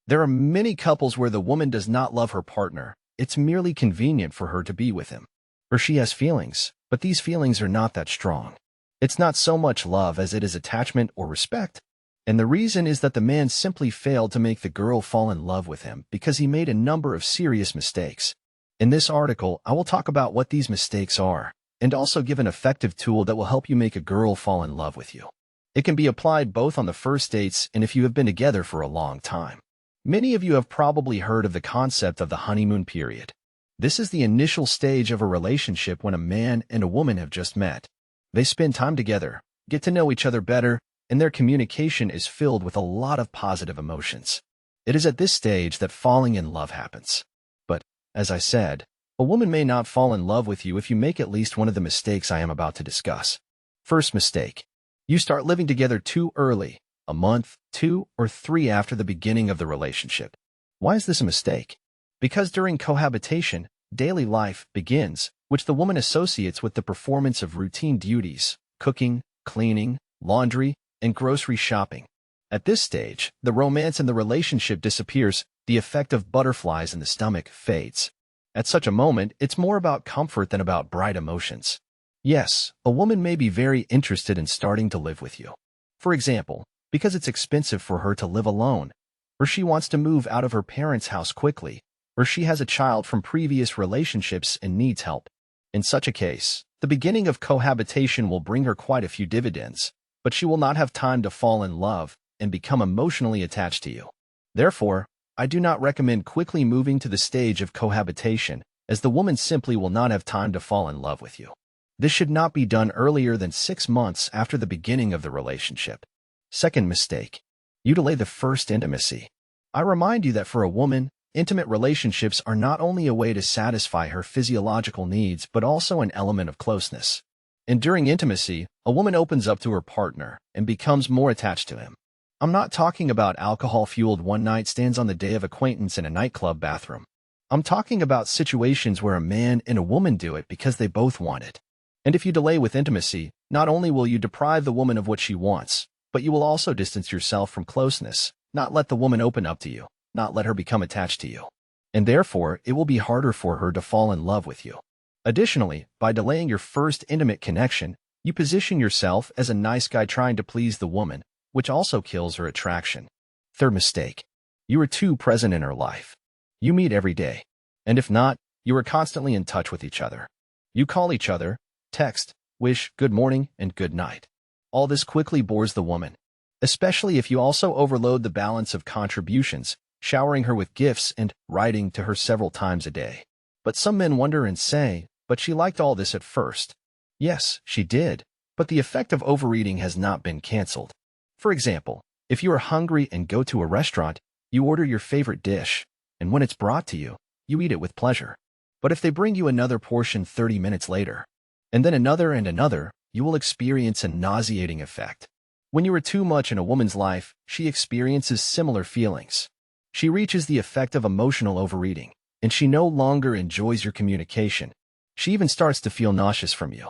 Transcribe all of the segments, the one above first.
There are many couples where the woman does not love her partner. It's merely convenient for her to be with him. Or she has feelings, but these feelings are not that strong. It's not so much love as it is attachment or respect. And the reason is that the man simply failed to make the girl fall in love with him because he made a number of serious mistakes. In this article, I will talk about what these mistakes are, and also give an effective tool that will help you make a girl fall in love with you. It can be applied both on the first dates and if you have been together for a long time. Many of you have probably heard of the concept of the honeymoon period. This is the initial stage of a relationship when a man and a woman have just met. They spend time together, get to know each other better, and their communication is filled with a lot of positive emotions. It is at this stage that falling in love happens. But, as I said, a woman may not fall in love with you if you make at least one of the mistakes I am about to discuss. First mistake. You start living together too early, a month, 2, or 3 after the beginning of the relationship. Why is this a mistake? Because during cohabitation, daily life begins, which the woman associates with the performance of routine duties, cooking, cleaning, laundry, and grocery shopping. At this stage, the romance in the relationship disappears, the effect of butterflies in the stomach fades. At such a moment, it's more about comfort than about bright emotions. Yes, a woman may be very interested in starting to live with you. For example, because it's expensive for her to live alone, or she wants to move out of her parents' house quickly, or she has a child from previous relationships and needs help. In such a case, the beginning of cohabitation will bring her quite a few dividends, but she will not have time to fall in love and become emotionally attached to you. Therefore, I do not recommend quickly moving to the stage of cohabitation, as the woman simply will not have time to fall in love with you. This should not be done earlier than 6 months after the beginning of the relationship. Second mistake. You delay the first intimacy. I remind you that for a woman, intimate relationships are not only a way to satisfy her physiological needs but also an element of closeness. And during intimacy, a woman opens up to her partner and becomes more attached to him. I'm not talking about alcohol-fueled one-night stands on the day of acquaintance in a nightclub bathroom. I'm talking about situations where a man and a woman do it because they both want it. And if you delay with intimacy, not only will you deprive the woman of what she wants, but you will also distance yourself from closeness, not let the woman open up to you, not let her become attached to you. And therefore, it will be harder for her to fall in love with you. Additionally, by delaying your first intimate connection, you position yourself as a nice guy trying to please the woman, which also kills her attraction. Third mistake. You are too present in her life. You meet every day. And if not, you are constantly in touch with each other. You call each other, text, wish good morning and good night. All this quickly bores the woman, especially if you also overload the balance of contributions, showering her with gifts and writing to her several times a day. But some men wonder and say, but she liked all this at first. Yes, she did, but the effect of overeating has not been canceled. For example, if you are hungry and go to a restaurant, you order your favorite dish, and when it's brought to you, you eat it with pleasure. But if they bring you another portion 30 minutes later, and then another and another, you will experience a nauseating effect. When you are too much in a woman's life, she experiences similar feelings. She reaches the effect of emotional overeating, and she no longer enjoys your communication. She even starts to feel nauseous from you.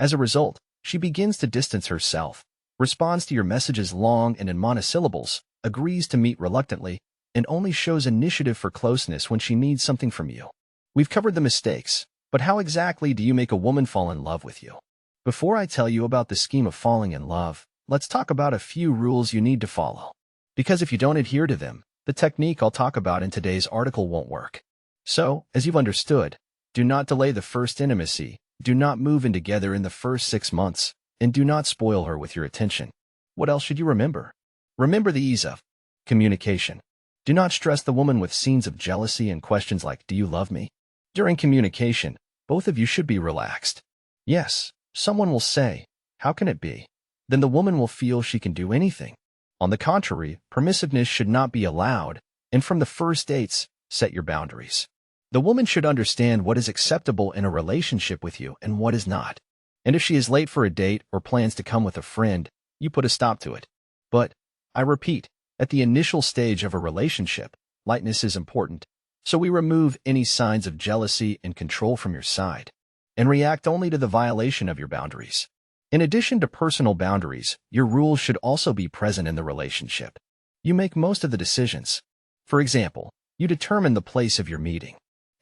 As a result, she begins to distance herself, responds to your messages long and in monosyllables, agrees to meet reluctantly, and only shows initiative for closeness when she needs something from you. We've covered the mistakes, but how exactly do you make a woman fall in love with you? Before I tell you about the scheme of falling in love, let's talk about a few rules you need to follow. Because if you don't adhere to them, the technique I'll talk about in today's article won't work. So, as you've understood, do not delay the first intimacy, do not move in together in the first 6 months, and do not spoil her with your attention. What else should you remember? Remember the ease of communication. Do not stress the woman with scenes of jealousy and questions like, "Do you love me?" During communication, both of you should be relaxed. Yes, someone will say, "How can it be?" Then the woman will feel she can do anything. On the contrary, permissiveness should not be allowed, and from the first dates, set your boundaries. The woman should understand what is acceptable in a relationship with you and what is not. And if she is late for a date or plans to come with a friend, you put a stop to it. But, I repeat, at the initial stage of a relationship, lightness is important, so we remove any signs of jealousy and control from your side, and react only to the violation of your boundaries. In addition to personal boundaries, your rules should also be present in the relationship. You make most of the decisions. For example, you determine the place of your meeting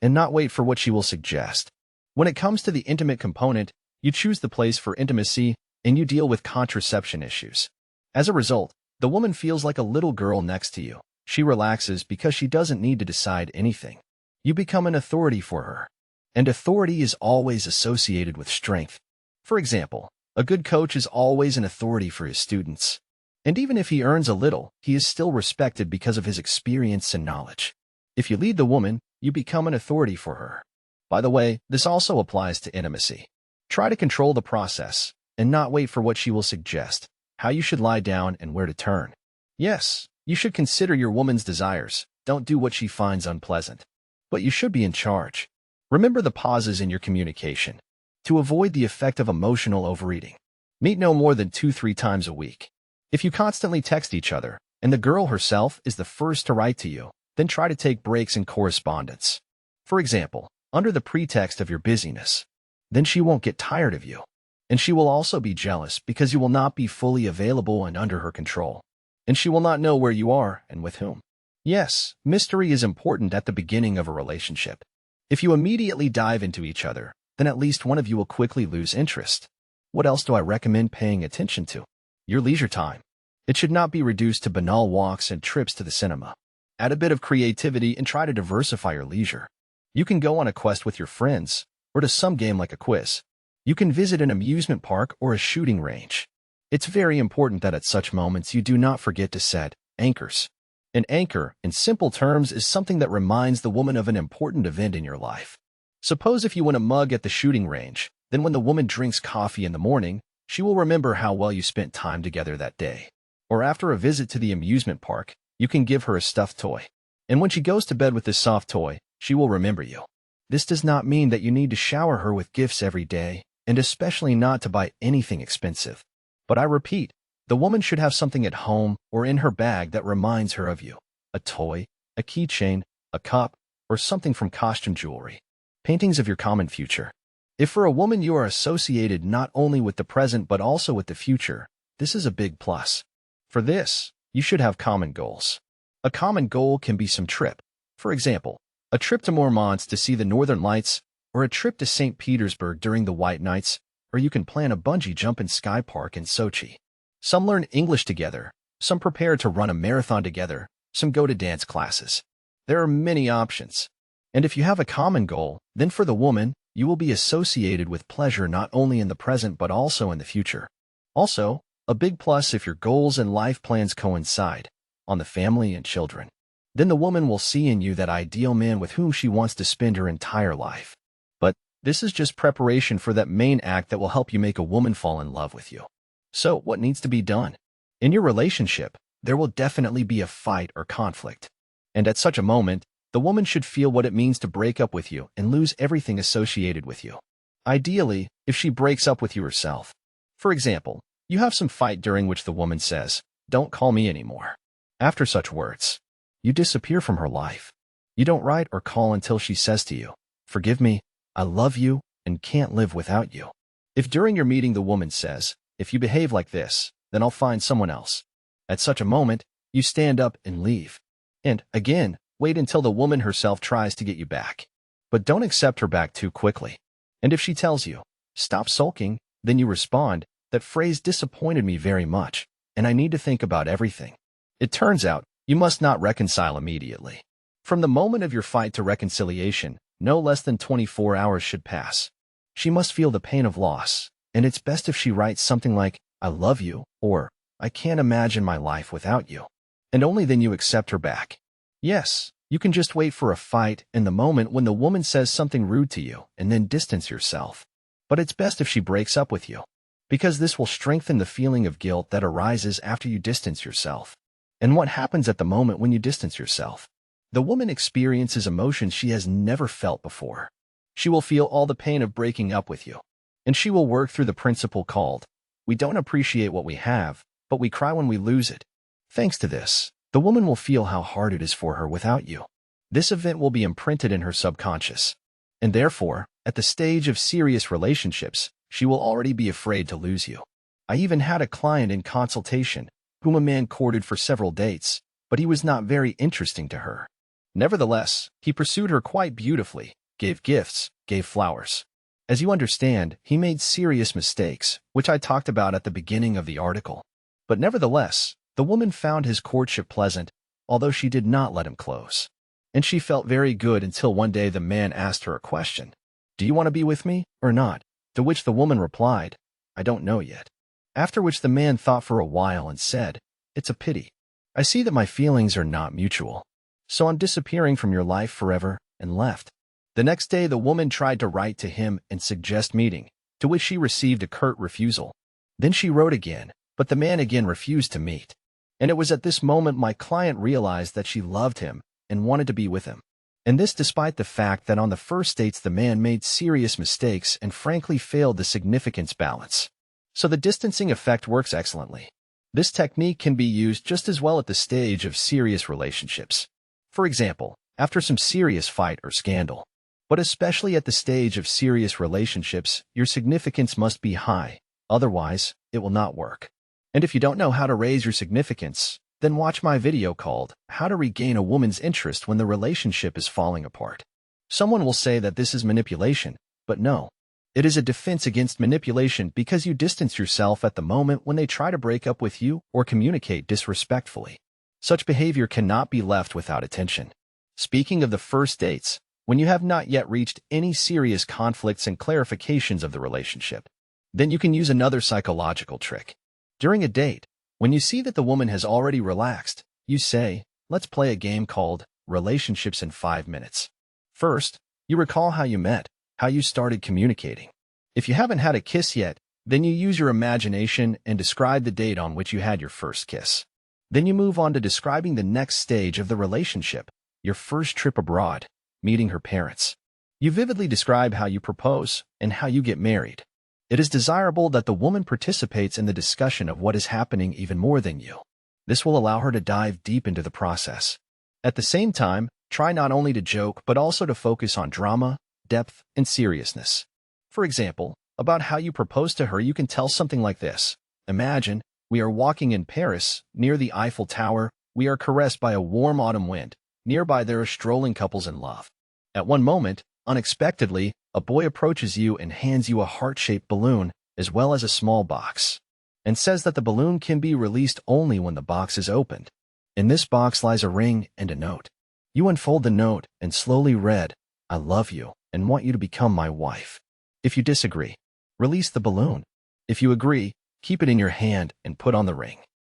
and not wait for what she will suggest. When it comes to the intimate component, you choose the place for intimacy and you deal with contraception issues. As a result, the woman feels like a little girl next to you. She relaxes because she doesn't need to decide anything. You become an authority for her. And authority is always associated with strength. For example, a good coach is always an authority for his students. And even if he earns a little, he is still respected because of his experience and knowledge. If you lead the woman, you become an authority for her. By the way, this also applies to intimacy. Try to control the process and not wait for what she will suggest, how you should lie down and where to turn. Yes, you should consider your woman's desires. Don't do what she finds unpleasant. But you should be in charge. Remember the pauses in your communication to avoid the effect of emotional overeating. Meet no more than 2-3 times a week. If you constantly text each other and the girl herself is the first to write to you, then try to take breaks in correspondence. For example, under the pretext of your busyness, then she won't get tired of you. And she will also be jealous because you will not be fully available and under her control. And she will not know where you are and with whom. Yes, mystery is important at the beginning of a relationship. If you immediately dive into each other, then at least one of you will quickly lose interest. What else do I recommend paying attention to? Your leisure time. It should not be reduced to banal walks and trips to the cinema. Add a bit of creativity and try to diversify your leisure. You can go on a quest with your friends, or to some game like a quiz. You can visit an amusement park or a shooting range. It's very important that at such moments you do not forget to set anchors. An anchor, in simple terms, is something that reminds the woman of an important event in your life. Suppose if you win a mug at the shooting range, then when the woman drinks coffee in the morning, she will remember how well you spent time together that day. Or after a visit to the amusement park, you can give her a stuffed toy. And when she goes to bed with this soft toy, she will remember you. This does not mean that you need to shower her with gifts every day, and especially not to buy anything expensive. But I repeat, the woman should have something at home or in her bag that reminds her of you. A toy, a keychain, a cup, or something from costume jewelry. Paintings of your common future. If for a woman you are associated not only with the present but also with the future, this is a big plus. For this, you should have common goals. A common goal can be some trip. For example, a trip to Mormons to see the Northern Lights, or a trip to St. Petersburg during the White Nights, or you can plan a bungee jump in Sky Park in Sochi. Some learn English together, some prepare to run a marathon together, some go to dance classes. There are many options. And if you have a common goal, then for the woman, you will be associated with pleasure not only in the present but also in the future. Also, a big plus if your goals and life plans coincide, on the family and children. Then the woman will see in you that ideal man with whom she wants to spend her entire life. But this is just preparation for that main act that will help you make a woman fall in love with you. So what needs to be done? In your relationship, there will definitely be a fight or conflict. And at such a moment, the woman should feel what it means to break up with you and lose everything associated with you. Ideally, if she breaks up with you herself. For example, you have some fight during which the woman says, "Don't call me anymore." After such words, you disappear from her life. You don't write or call until she says to you, "Forgive me, I love you and can't live without you." If during your meeting the woman says, "If you behave like this, then I'll find someone else." At such a moment, you stand up and leave. And, again, wait until the woman herself tries to get you back. But don't accept her back too quickly. And if she tells you, "Stop sulking," then you respond, "That phrase disappointed me very much, and I need to think about everything." It turns out, you must not reconcile immediately. From the moment of your fight to reconciliation, no less than 24 hours should pass. She must feel the pain of loss, and it's best if she writes something like, "I love you," or "I can't imagine my life without you." And only then you accept her back. Yes, you can just wait for a fight in the moment when the woman says something rude to you and then distance yourself. But it's best if she breaks up with you, because this will strengthen the feeling of guilt that arises after you distance yourself. And what happens at the moment when you distance yourself? The woman experiences emotions she has never felt before. She will feel all the pain of breaking up with you. And she will work through the principle called, "We don't appreciate what we have, but we cry when we lose it." Thanks to this, the woman will feel how hard it is for her without you. This event will be imprinted in her subconscious. And therefore, at the stage of serious relationships, she will already be afraid to lose you. I even had a client in consultation, whom a man courted for several dates, but he was not very interesting to her. Nevertheless, he pursued her quite beautifully, gave gifts, gave flowers. As you understand, he made serious mistakes, which I talked about at the beginning of the article. But nevertheless, the woman found his courtship pleasant, although she did not let him close. And she felt very good until one day the man asked her a question. "Do you want to be with me, or not?" To which the woman replied, "I don't know yet." After which the man thought for a while and said, "It's a pity. I see that my feelings are not mutual. So I'm disappearing from your life forever," and left. The next day the woman tried to write to him and suggest meeting, to which she received a curt refusal. Then she wrote again, but the man again refused to meet. And it was at this moment my client realized that she loved him and wanted to be with him. And this despite the fact that on the first dates the man made serious mistakes and frankly failed the significance balance. So the distancing effect works excellently. This technique can be used just as well at the stage of serious relationships. For example, after some serious fight or scandal. But especially at the stage of serious relationships, your significance must be high, otherwise, it will not work. And if you don't know how to raise your significance, then watch my video called How to Regain a Woman's Interest When the Relationship is Falling Apart. Someone will say that this is manipulation, but no. It is a defense against manipulation because you distance yourself at the moment when they try to break up with you or communicate disrespectfully. Such behavior cannot be left without attention. Speaking of the first dates, when you have not yet reached any serious conflicts and clarifications of the relationship, then you can use another psychological trick. During a date, when you see that the woman has already relaxed, you say, "Let's play a game called Relationships in 5 minutes. First, you recall how you met, how you started communicating. If you haven't had a kiss yet, then you use your imagination and describe the date on which you had your first kiss. Then you move on to describing the next stage of the relationship, your first trip abroad, meeting her parents. You vividly describe how you propose and how you get married. It is desirable that the woman participates in the discussion of what is happening even more than you. This will allow her to dive deep into the process. At the same time, try not only to joke but also to focus on drama, depth, and seriousness. For example, about how you propose to her you can tell something like this. Imagine, we are walking in Paris, near the Eiffel Tower, we are caressed by a warm autumn wind. Nearby there are strolling couples in love. At one moment, unexpectedly, a boy approaches you and hands you a heart-shaped balloon, as well as a small box, and says that the balloon can be released only when the box is opened. In this box lies a ring and a note. You unfold the note and slowly read, "I love you and want you to become my wife." If you disagree, release the balloon. If you agree, keep it in your hand and put on the ring.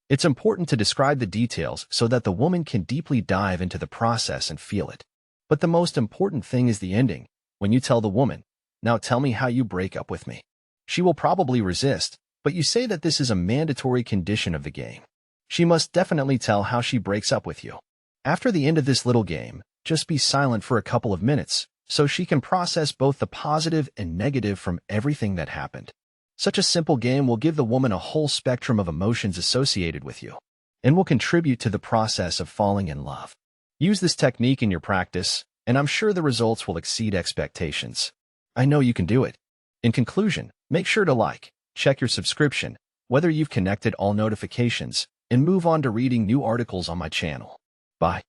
It's important to describe the details so that the woman can deeply dive into the process and feel it. But the most important thing is the ending. When you tell the woman, "Now tell me how you break up with me." She will probably resist, but you say that this is a mandatory condition of the game. She must definitely tell how she breaks up with you. After the end of this little game, just be silent for a couple of minutes, so she can process both the positive and negative from everything that happened. Such a simple game will give the woman a whole spectrum of emotions associated with you, and will contribute to the process of falling in love. Use this technique in your practice, and I'm sure the results will exceed expectations. I know you can do it. In conclusion, make sure to like, check your subscription, whether you've connected all notifications, and move on to reading new articles on my channel. Bye.